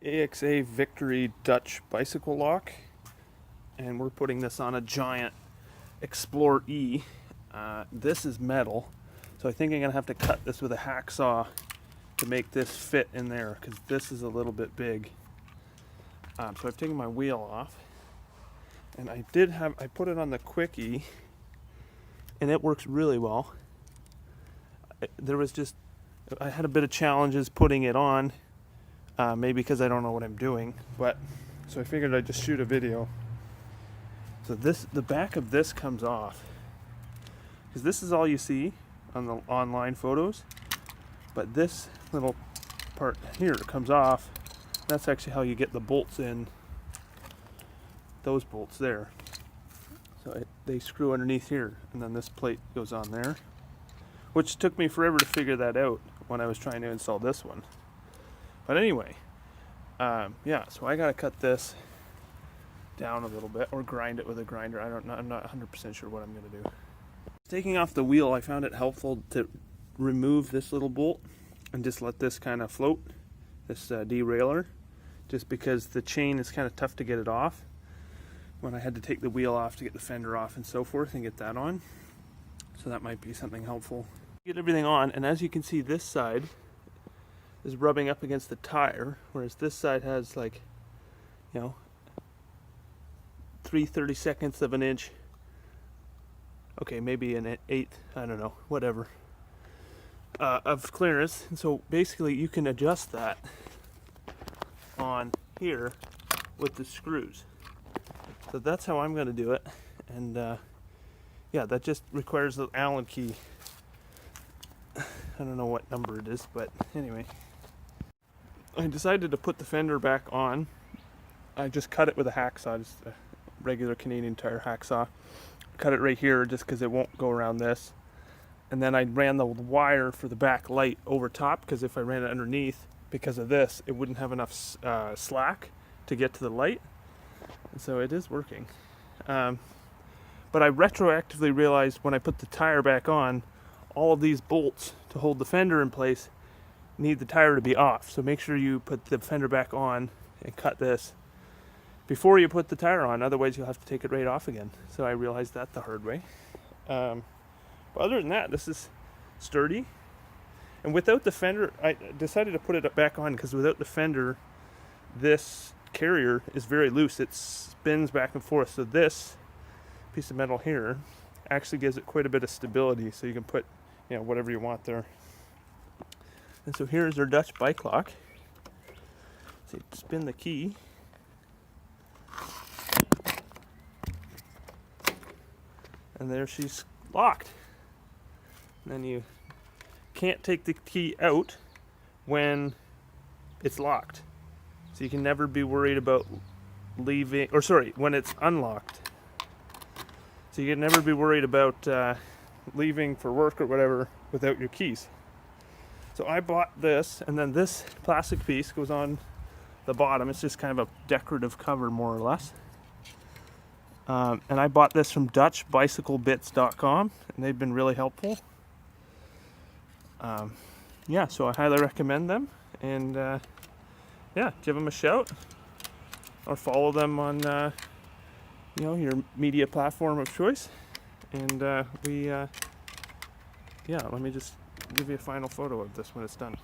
AXA Vicotry Dutch bicycle lock, and we're putting this on a giant Explorer E. This is metal, so I think I'm gonna have to cut this with a hacksaw to make this fit in there, because this is a little bit big. So I've taken my wheel off, and I put it on the quickie, and it works really well. I had a bit of challenges putting it on, maybe because I don't know what I'm doing, so I figured I'd just shoot a video. So the back of this comes off, because this is all you see on the online photos, but this little part here comes off. That's actually how you get the bolts in, those bolts there. So they screw underneath here, and then this plate goes on there, which took me forever to figure that out when I was trying to install this one. But anyway, yeah, so I gotta cut this down a little bit, or grind it with a grinder. I'm not 100% sure what I'm gonna do. Taking off the wheel, I found it helpful to remove this little bolt and just let this kind of float, this derailleur, just because the chain is kind of tough to get it off when I had to take the wheel off to get the fender off and so forth and get that on. So that might be something helpful. Get everything on, and as you can see, this side is rubbing up against the tire, whereas this side has, like, you know, 3/32 of an inch, okay, maybe an eighth, I don't know, whatever, of clearance. And so basically you can adjust that on here with the screws. So that's how I'm going to do it. And yeah, that just requires the Allen key. I don't know what number it is, but anyway, I decided to put the fender back on. I just cut it with a hacksaw, just a regular Canadian Tire hacksaw. Cut it right here just because it won't go around this. And then I ran the wire for the back light over top, because if I ran it underneath, because of this, it wouldn't have enough slack to get to the light. And so it is working. But I retroactively realized when I put the tire back on, all of these bolts to hold the fender in place need the tire to be off. So make sure you put the fender back on and cut this before you put the tire on, otherwise you'll have to take it right off again. So I realized that the hard way. But other than that, this is sturdy. And without the fender, I decided to put it back on because without the fender, this carrier is very loose. It spins back and forth. So this piece of metal here actually gives it quite a bit of stability, so you can put, you know, whatever you want there. And so here's our Dutch bike lock. So you spin the key. And there she's locked. And then you can't take the key out when it's locked. So you can never be worried about leaving, or sorry, when it's unlocked. So you can never be worried about leaving for work or whatever without your keys. So I bought this, and then this plastic piece goes on the bottom. It's just kind of a decorative cover, more or less. And I bought this from DutchBicycleBits.com, and they've been really helpful. Yeah, so I highly recommend them, and yeah, give them a shout, or follow them on you know, your media platform of choice. And yeah, let me just give you a final photo of this when it's done.